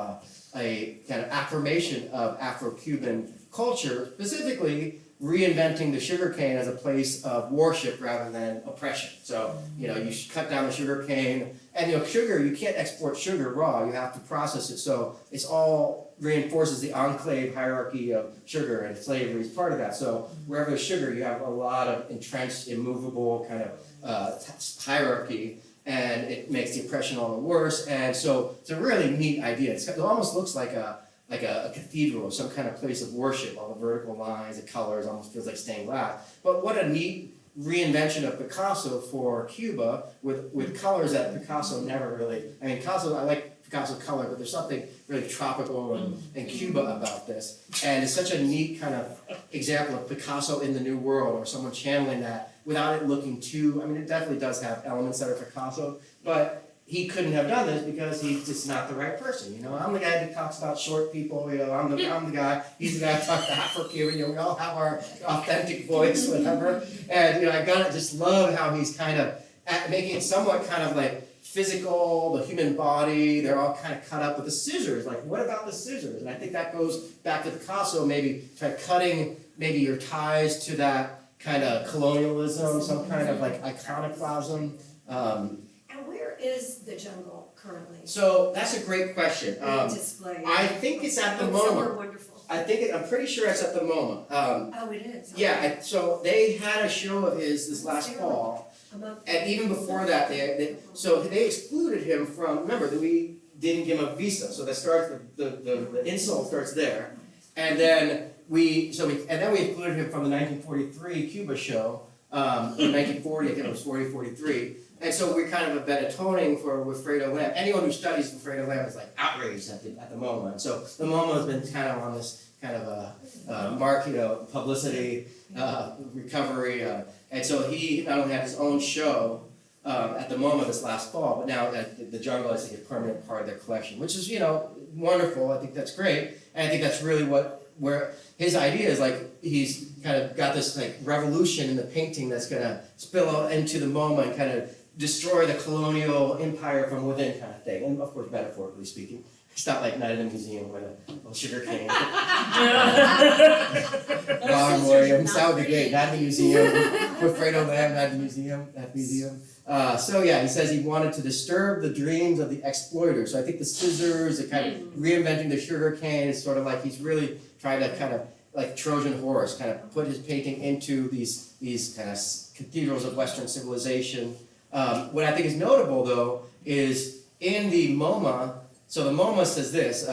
a kind of affirmation of Afro-Cuban culture, specifically reinventing the sugarcane as a place of worship rather than oppression. So, you cut down the sugarcane, and sugar, you can't export sugar raw, you have to process it. So it's all reinforces the enclave hierarchy of sugar, and slavery is part of that. So wherever there's sugar, you have a lot of entrenched, immovable kind of hierarchy, and it makes the oppression all the worse. And so it's a really neat idea. It almost looks like a cathedral or some kind of place of worship. All the vertical lines, the colors, almost feels like stained glass. But what a neat reinvention of Picasso for Cuba with colors that Picasso never really. I mean, Picasso, I like Picasso color, but there's something really tropical and Cuba about this. And it's such a neat kind of example of Picasso in the New World, or someone channeling that without it looking too. I mean, it definitely does have elements that are Picasso, but he couldn't have done this because he's just not the right person. You know, I'm the guy that talks about short people. You know, I'm the guy. He's the guy that talks to Afro-Cuban. You know, we all have our authentic voice, whatever. And you know, I gotta just love how he's kind of making it somewhat kind of like physical, the human body. They're all kind of cut up with the scissors. Like, what about the scissors? And I think that goes back to Picasso, maybe try cutting maybe your ties to that kind of colonialism, some kind of like iconoclasm. And where is the jungle currently? So that's a great question. Display. I think it's at the Somewhere MoMA. wonderful. I'm pretty sure it's at the MoMA. Oh, it is. Yeah, so they had a show of his this last fall, and even before that, they excluded him from. Remember that we didn't give him a visa, so that starts the insult starts there, and then we excluded him from the 1943 Cuba show. In 1940, I think it was 43. And so we're kind of a bit atoning for Wilfredo Lam. Anyone who studies Wilfredo Lam is like outraged at the MoMA. And so the MoMA has been kind of on this kind of mark, you know, publicity, recovery. And so he not only had his own show at the MoMA this last fall, but now the jungle is like a permanent part of their collection, which is, you know, wonderful. I think that's great. And I think that's really where his idea is, like, he's kind of got this like revolution in the painting that's gonna spill out into the MoMA and kind of destroy the colonial empire from within, kind of thing. And of course, metaphorically speaking, it's not like Night in the Museum with a little sugar cane. Ron Williams, that would be great. Not in the museum. With Fredo Lamb, not in the museum. That museum. So yeah, he says he wanted to disturb the dreams of the exploiter. So I think the scissors, the kind of reinventing the sugar cane is sort of like he's really trying to kind of like Trojan horse, kind of put his painting into these kind of cathedrals of Western civilization. What I think is notable though is in the MoMA. So the MoMA says this.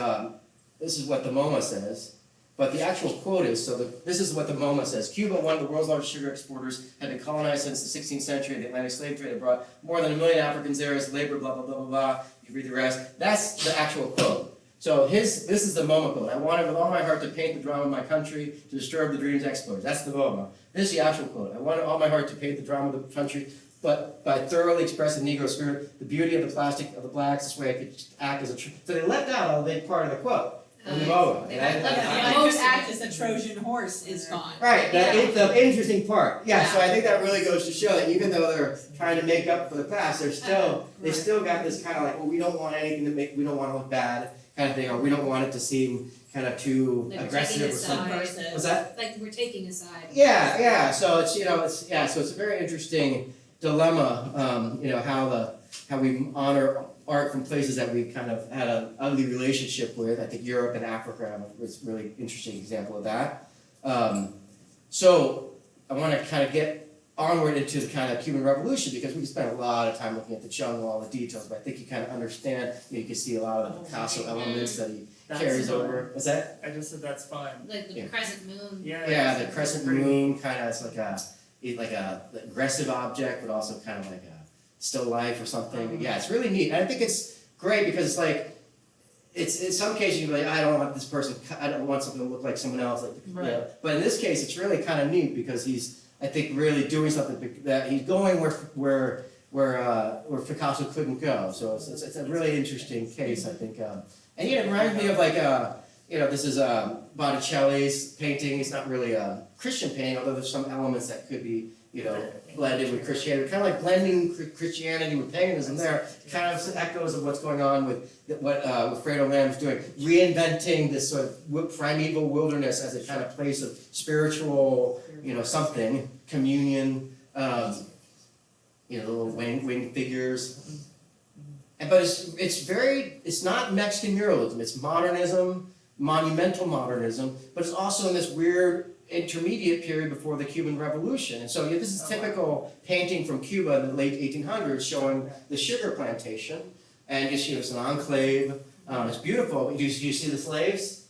This is what the MoMA says. But the actual quote is, this is what the MoMA says. Cuba, one of the world's largest sugar exporters, had been colonized since the 16th century. The Atlantic slave trade had brought more than 1 million Africans there as labor, blah, blah, blah, blah, blah. You read the rest. That's the actual quote. So this is the MoMA quote. I wanted with all my heart to paint the drama of my country, to disturb the dreams of explorers. That's the MoMA. This is the actual quote. I wanted all my heart to paint the drama of the country, but by thoroughly expressing the Negro spirit, the beauty of the plastic of the blacks, this way I could act as a So they left out a big part of the quote. In the MoMA. Because the Trojan horse is gone. Right, it's the interesting part. Yeah, so I think that really goes to show that even though they're trying to make up for the past, they still got this kind of like, well, we don't want anything we don't want to look bad kind of thing, or we don't want it to seem kind of too aggressive or something. What's that? Like we're taking a side. Yeah. So it's so it's a very interesting dilemma. How we honor art from places that we kind of had an ugly relationship with. I think Europe and Africa was a really interesting example of that. So I want to kind of get onward into the kind of Cuban Revolution, because we can spend a lot of time looking at the jungle, all the details, but I think you kind of understand, you can see a lot of the Picasso elements that he carries over. What's that? I just said that's fine. Like the crescent moon. Yeah, the crescent moon kind of, it's like a aggressive object, but also kind of like a still life or something. Yeah, it's really neat. And I think it's great because it's like, it's in some cases you're like, I don't want this person, I don't want something to look like someone else. You know. But in this case, it's really kind of neat because he's, I think, really doing something that he's going where Picasso couldn't go. So it's a really interesting case, I think. And it reminds me of like, this is Botticelli's painting. It's not really a Christian painting, although there's some elements that could be, blended with Christianity, kind of like blending Christianity with paganism there, kind of echoes of what's going on with what Fredo Lam's doing, reinventing this sort of primeval wilderness as a kind of place of spiritual, something, communion, little winged figures. But it's not Mexican muralism, it's modernism, monumental modernism, but it's also in this weird intermediate period before the Cuban Revolution. And so yeah, this is typical painting from Cuba in the late 1800s showing the sugar plantation. And you see it's an enclave. It's beautiful. Do you see the slaves?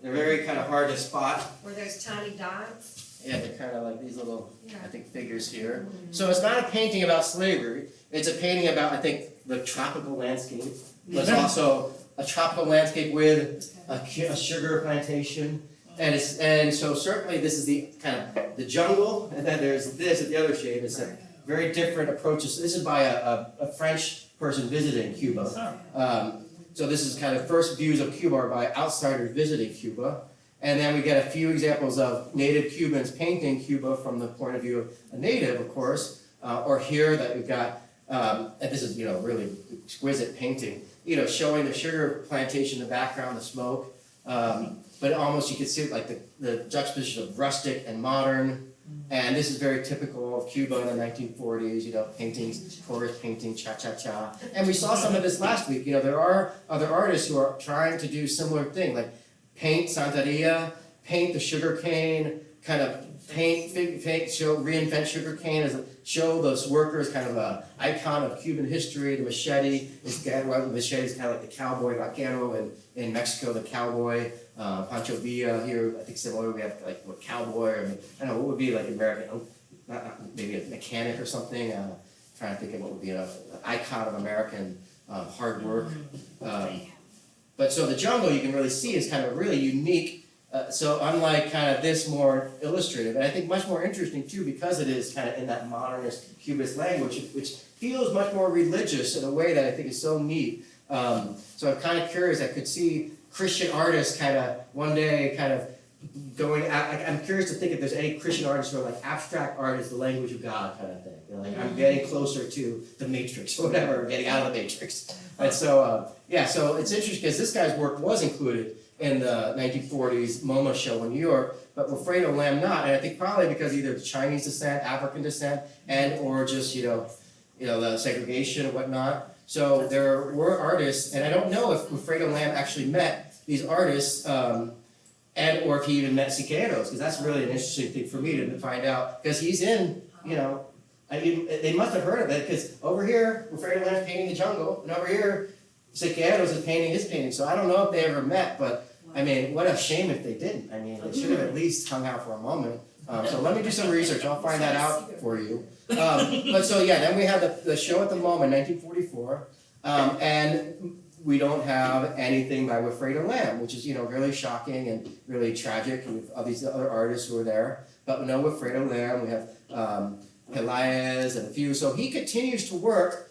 They're very kind of hard to spot. Were those tiny dots? Yeah, they're kind of like these little, I think, figures here. So it's not a painting about slavery. It's a painting about, I think, the tropical landscape. But it's also a tropical landscape with a sugar plantation. And so certainly this is the kind of the jungle, and then there's this at the other shade. It's a very different approaches. This is by a French person visiting Cuba. So this is kind of first views of Cuba are by outsiders visiting Cuba. And then we get a few examples of native Cubans painting Cuba from the point of view of a native, of course. Or here that we've got, and this is, really exquisite painting, showing the sugar plantation in the background, the smoke. But almost you can see like the juxtaposition of rustic and modern. And this is very typical of Cuba in the 1940s, paintings, tourist painting, cha-cha-cha. And we saw some of this last week. There are other artists who are trying to do similar thing, like paint Santeria, paint the sugar cane, kind of reinvent sugar cane show those workers kind of an icon of Cuban history. The machete is kind of like the cowboy vaquero in Mexico, the cowboy. Pancho Villa here, I think similar. We have like what cowboy, or I don't know what would be like American, maybe a mechanic or something. Trying to think of what would be an icon of American hard work. But so the jungle you can really see is kind of really unique. So unlike kind of this more illustrative, and I think much more interesting too because it is kind of in that modernist Cubist language, which feels much more religious in a way that I think is so neat. So I'm kind of curious. I could see Christian artists kind of one day kind of going. I'm curious to think if there's any Christian artists who are like abstract art is the language of God kind of thing. Like I'm getting closer to the Matrix or whatever, getting out of the Matrix. And so so it's interesting because this guy's work was included in the 1940s MoMA show in New York, but Wilfredo Lamb not. And I think probably because either Chinese descent, African descent, and or just the segregation and whatnot. So there were artists, and I don't know if Wilfredo Lamb actually met these artists, and or if he even met Siqueiros, because that's really an interesting thing for me to find out. Because he's in, they must have heard of it, because over here, Wilfredo Lamb's painting the jungle, and over here, Siqueiros is painting his painting. So I don't know if they ever met, but I mean, what a shame if they didn't. I mean, they should have at least hung out for a moment. So let me do some research. I'll find that out for you. But so then we have the show at the MoMA in 1944, and we don't have anything by Wilfredo Lamb, which is really shocking and really tragic. And we have all these other artists who are there, but we know Wilfredo Lamb. We have Pelaez and a few. So he continues to work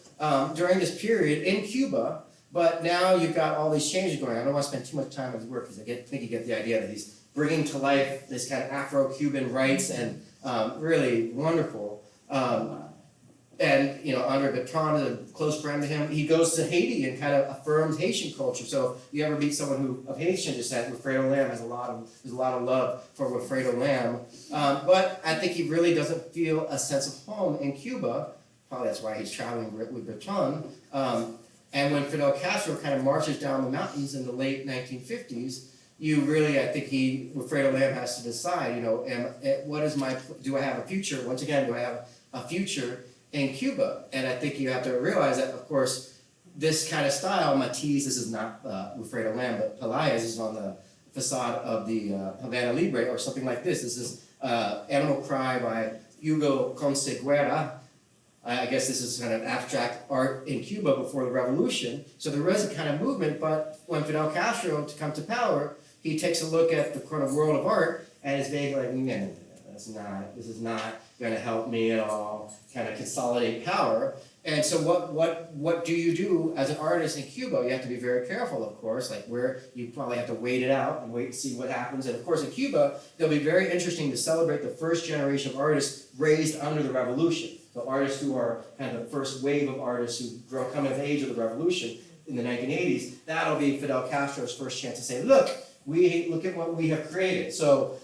during this period in Cuba. But now you've got all these changes going on. I don't want to spend too much time on his work because I think you get the idea that he's bringing to life this kind of Afro-Cuban rights and really wonderful. And Andre Bertrand is a close friend to him. He goes to Haiti and kind of affirms Haitian culture. So if you ever meet someone who of Haitian descent, Wilfredo Lamb has a lot of love for Wilfredo Lamb. But I think he really doesn't feel a sense of home in Cuba. Probably that's why he's traveling with Bertrand. And when Fidel Castro kind of marches down the mountains in the late 1950s, I think Wilfredo Lamb has to decide, do I have a future? Once again, do I have a future in Cuba? And I think you have to realize that, of course, this kind of style, Matisse, this is not Wilfredo Lamb, but Pelaez is on the facade of the Havana Libre or something like this. This is Animal Cry by Hugo Conceguera. I guess this is kind of abstract art in Cuba before the revolution. So there was a kind of movement, but when Fidel Castro comes to power, he takes a look at the kind of world of art and is vaguely like, this is not going to help me at all, kind of consolidate power. And so what do you do as an artist in Cuba? You have to be very careful, of course, like where you probably have to wait it out and wait to see what happens. And of course in Cuba, it'll be very interesting to celebrate the first generation of artists raised under the revolution. So artists who are kind of the first wave of artists who come of age of the revolution in the 1980s, that'll be Fidel Castro's first chance to say, look at what we have created. So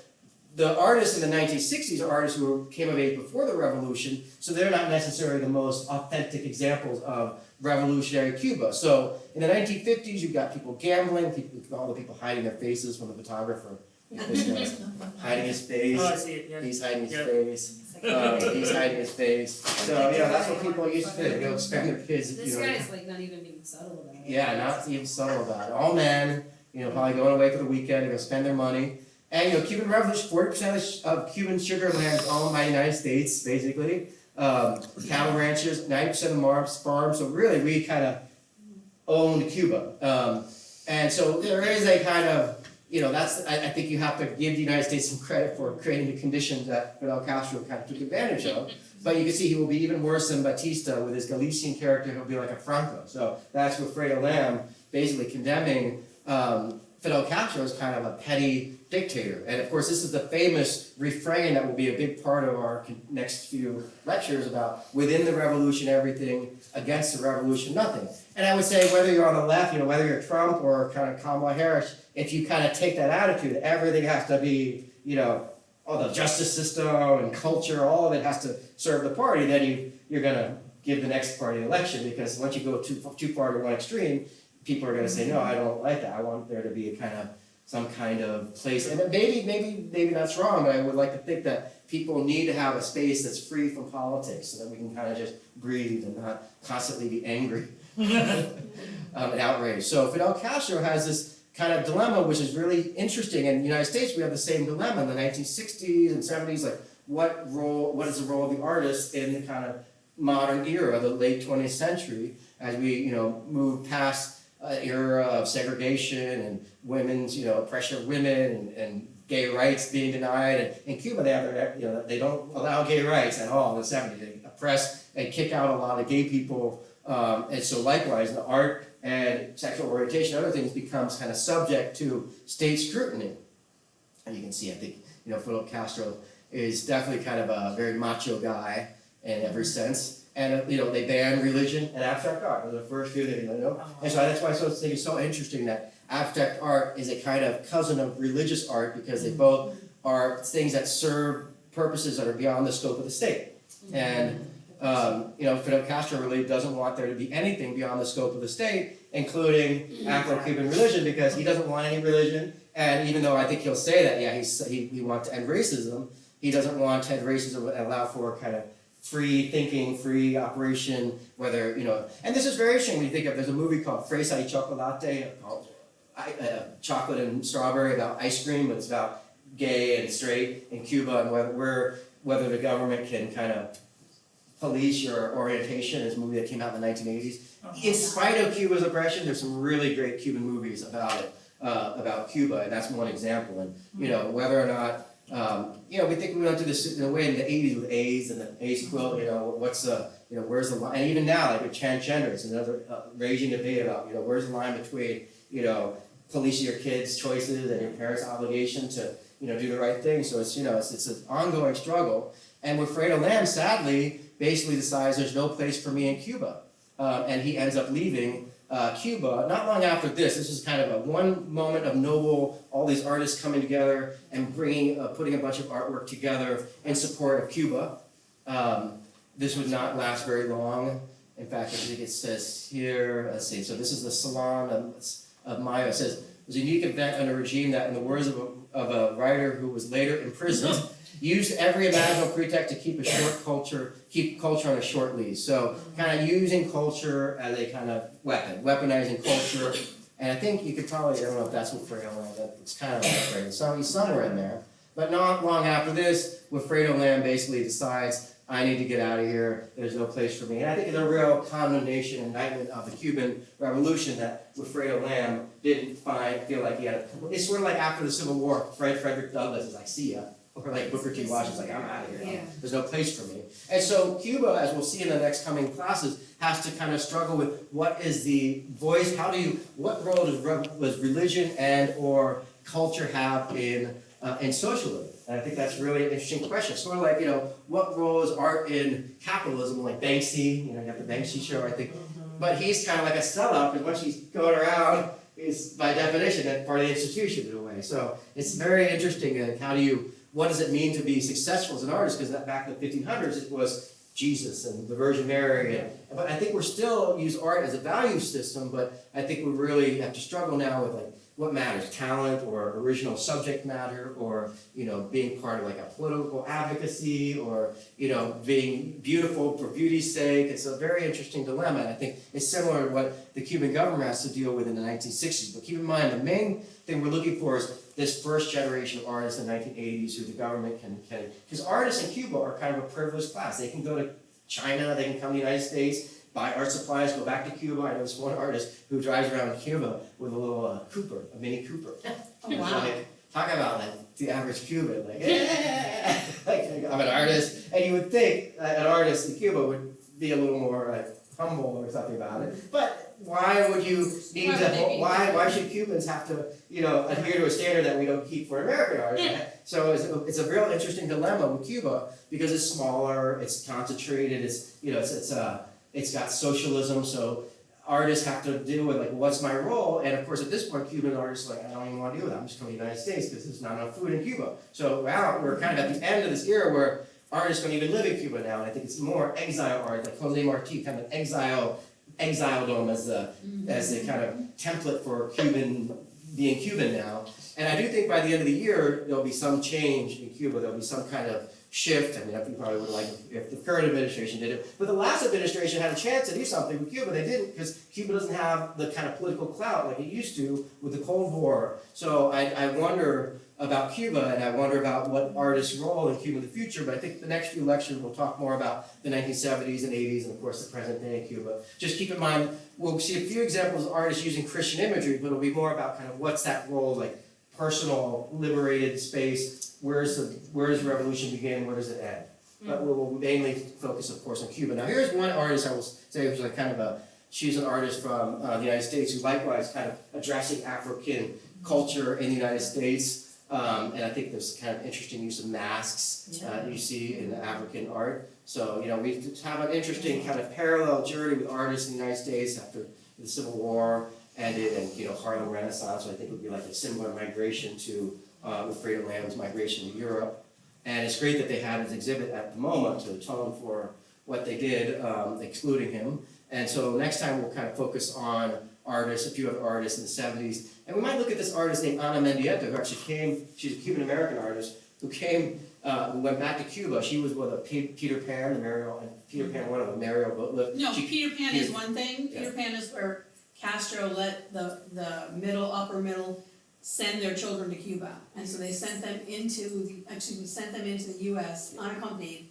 the artists in the 1960s are artists who came of age before the revolution, so they're not necessarily the most authentic examples of revolutionary Cuba. So in the 1950s, you've got people gambling, all the people hiding their faces from the photographer. This guy's hiding his face. Oh, I see it, yeah. He's hiding his Yeah. face. He's hiding his face. So, that's what people used to do. They would spend their kids, This guy's like not even being subtle about it. Yeah, not even subtle about it. All men, probably going away for the weekend, they're gonna spend their money. And, Cuban Revolution, 40% of Cuban sugar land is owned by the United States, basically. Cattle ranches, 90% of farms, so really we kind of owned Cuba. And so there is a kind of, I think you have to give the United States some credit for creating the conditions that Fidel Castro kind of took advantage of. But you can see he will be even worse than Batista with his Galician character, he'll be like a Franco. So that's with Fredo Lam basically condemning Fidel Castro as kind of a petty dictator. And of course, this is the famous refrain that will be a big part of our next few lectures about within the revolution, everything, against the revolution, nothing. And I would say whether you're on the left, whether you're Trump or kind of Kamala Harris, if you kind of take that attitude, everything has to be, all the justice system and culture, all of it has to serve the party, then you're going to give the next party the election, because once you go too far to one extreme, people are going to say, no, I don't like that. I want there to be some kind of place. And maybe that's wrong, but I would like to think that people need to have a space that's free from politics so that we can kind of just breathe and not constantly be angry and outraged. So Fidel Castro has this kind of dilemma, which is really interesting. In the United States, we have the same dilemma in the 1960s and 70s, like what is the role of the artist in the kind of modern era, the late 20th century, as we, move past era of segregation and women's, oppression of women and gay rights being denied. And in Cuba, they have they don't allow gay rights at all in the 70s. They oppress and kick out a lot of gay people. And so likewise, the art and sexual orientation, other things becomes kind of subject to state scrutiny. And you can see, I think, Fidel Castro is definitely kind of a very macho guy in every sense. And they banned religion and abstract art. Those are the first few things, And so that's why I think it's so interesting that abstract art is a kind of cousin of religious art, because they both are things that serve purposes that are beyond the scope of the state. And Fidel Castro really doesn't want there to be anything beyond the scope of the state, including Afro-Cuban religion, because he doesn't want any religion. And even though I think he'll say that, he wants to end racism, he doesn't want to end racism and allow for kind of free thinking, free operation, whether, and this is very interesting when you think of, there's a movie called Fresa y Chocolate, called Chocolate and Strawberry, about ice cream, but it's about gay and straight in Cuba, and whether the government can kind of police your orientation. Is a movie that came out in the 1980s. In spite of Cuba's oppression, there's some really great Cuban movies about it, about Cuba, and that's one example. And whether or not we think we went through this in a way in the 80s with AIDS and the AIDS quilt, what's where's the line, and even now, like with transgender, it's another raging debate about, where's the line between, policing your kids' choices and your parents' obligation to, do the right thing. So it's an ongoing struggle. And with Fredo Lam, sadly, basically decides there's no place for me in Cuba. And he ends up leaving Cuba not long after this. This is kind of one moment of noble, all these artists coming together and putting a bunch of artwork together in support of Cuba. This would not last very long. In fact, I think it says here, let's see, so this is the Salon of Mayo. It says, it was a unique event under a regime that, in the words of a writer who was later imprisoned, used every imaginable pretext to keep culture on a short leash. So kind of using culture as a kind of weapon, weaponizing culture. And I think you could probably, I don't know if that's what Fredo Lam, it's kind of like Fredo, so he's somewhere in there. But not long after this, with Fredo Lam basically decides, I need to get out of here, there's no place for me. And I think it's a real condemnation, indictment of the Cuban Revolution that with Fredo Lam didn't feel like he had it's sort of like after the Civil War, Frederick Douglass is like, see ya. Or like Booker T. Washington's like, I'm out of here. There's no place for me. And so Cuba, as we'll see in the next coming classes, has to kind of struggle with what is the voice, what role does religion and or culture have in socialism? And I think that's really an interesting question. Sort of like, what role is art in capitalism, like Banksy, you have the Banksy show, I think. But he's kind of like a sellout, because once he's going around, he's by definition part of the institution in a way. So it's very interesting, what does it mean to be successful as an artist? Because back in the 1500s, it was Jesus and the Virgin Mary. But I think we're still use art as a value system, but I think we really have to struggle now with like what matters, talent or original subject matter, or being part of like a political advocacy, or being beautiful for beauty's sake. It's a very interesting dilemma, and I think it's similar to what the Cuban government has to deal with in the 1960s. But keep in mind, the main thing we're looking for is this first generation of artists in the 1980s who the government can, because artists in Cuba are kind of a privileged class. They can go to China, they can come to the United States, buy art supplies, go back to Cuba. I know this one artist who drives around Cuba with a little Cooper, a Mini Cooper. Oh, wow. Like, talk about like the average Cuban, like, like I'm an artist, and you would think that an artist in Cuba would be a little more like humble or something about it. But why would you need to? Why should Cubans have to adhere to a standard that we don't keep for American artists? So it's a real interesting dilemma with Cuba because it's smaller, it's concentrated, it's got socialism, so artists have to deal with like, what's my role? And of course, at this point, Cuban artists are like, I don't even want to deal with that. I'm just coming to the United States because there's not enough food in Cuba. So now we're kind of at the end of this era where artists don't even live in Cuba now. And I think it's more exile art, like Jose Marti, kind of exiled them as the kind of template for being Cuban now. And I do think by the end of the year, there'll be some change in Cuba. There'll be some kind of shift. I mean, you probably would like if the current administration did it. But the last administration had a chance to do something with Cuba. They didn't, because Cuba doesn't have the kind of political clout like it used to with the Cold War. So I wonder about Cuba, and I wonder about what artists' role in Cuba in the future. But I think the next few lectures we'll talk more about the 1970s and 80s, and of course the present day in Cuba. Just keep in mind, we'll see a few examples of artists using Christian imagery, but it'll be more about kind of what's that role, like personal, liberated space. Where does the revolution begin? Where does it end? But we'll mainly focus, of course, on Cuba. Now, here's one artist I will say who's like kind of she's an artist from the United States who likewise kind of addressing African culture in the United States. And I think there's kind of interesting use of masks you see in the African art. So, we have an interesting kind of parallel journey with artists in the United States after the Civil War ended and, Harlem Renaissance. So I think it would be like a similar migration to Wilfredo Lamb's migration to Europe. And it's great that they had his exhibit at the moment to atone for what they did, excluding him. And so next time we'll kind of focus on artists, a few other artists in the 70s. And we might look at this artist named Ana Mendieta, who actually came, she's a Cuban-American artist, who went back to Cuba. She was with Peter Pan, one of them, Mario Boatlift. No, Peter Pan is one thing. Peter Pan is where Castro let the upper middle send their children to Cuba, and so they sent them into the U.S. unaccompanied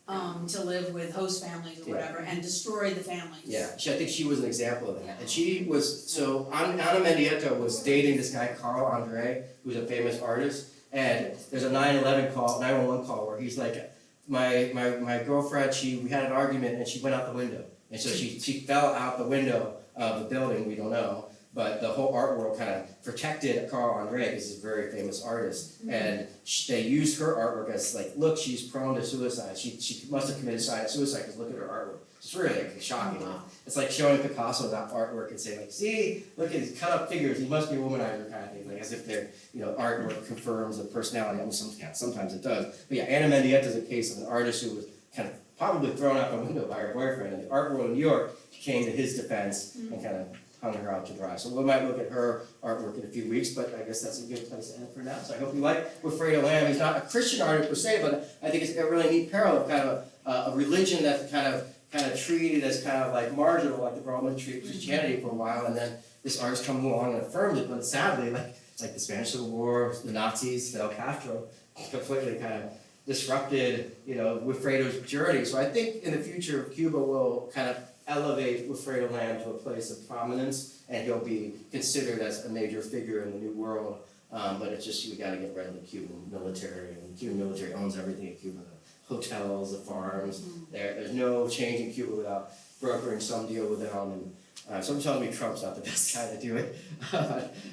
to live with host families or whatever, and destroy the families. Yeah, I think she was an example of that. And she was, Ana Mendieta was dating this guy, Carl Andre, who's a famous artist, and there's a 911 call where he's like, my girlfriend, we had an argument and she went out the window. And so she fell out the window of the building, we don't know. But the whole art world kind of protected Carl Andre because he's a very famous artist. And they used her artwork as like, look, she's prone to suicide. She must have committed suicide because look at her artwork. It's really like, shocking. Wow. It's like showing Picasso that artwork and saying like, see, look at these cut up figures. He must be a womanizer kind of thing. Like as if their artwork confirms a personality. I mean, sometimes it does. But yeah, Ana Mendieta is a case of an artist who was kind of probably thrown out the window by her boyfriend. And the art world in New York came to his defense and kind of hung her out to dry. So we might look at her artwork in a few weeks, but I guess that's a good place to end for now. So I hope you like Wilfredo Lamb. He's not a Christian artist per se, but I think it's a really neat parallel of kind of a religion that's kind of treated as kind of like marginal, like the Roman treated Christianity for a while, and then this artist comes along and affirms it. But sadly, like the Spanish Civil War, the Nazis, Fidel Castro, completely kind of disrupted, Wilfredo's journey. So I think in the future, Cuba will kind of elevate Wilfredo Lamb to a place of prominence, and he'll be considered as a major figure in the New World. But it's just, we got to get rid of the Cuban military, and the Cuban military owns everything in Cuba, the hotels, the farms. There's no change in Cuba without brokering some deal with them. And someone tells me Trump's not the best guy to do it.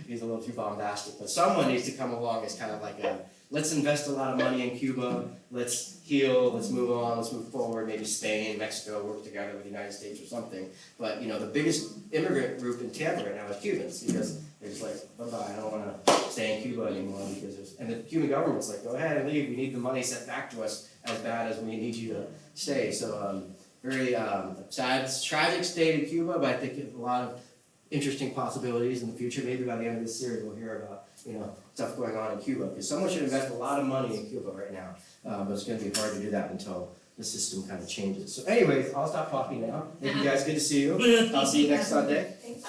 He's a little too bombastic. But someone needs to come along as kind of like let's invest a lot of money in Cuba, let's heal, let's move on, let's move forward, maybe Spain, Mexico, work together with the United States or something. But, the biggest immigrant group in Tampa right now is Cubans, because they're just like, bye-bye, I don't wanna stay in Cuba anymore, and the Cuban government's like, go ahead and leave, we need the money sent back to us as bad as we need you to stay. So, very sad, tragic state in Cuba, but I think a lot of interesting possibilities in the future. Maybe by the end of this series, we'll hear about stuff going on in Cuba, because someone should invest a lot of money in Cuba right now, but it's going to be hard to do that until the system kind of changes. So, anyways, I'll stop talking now. Thank you guys. Good to see you. I'll see you next Sunday. Thanks.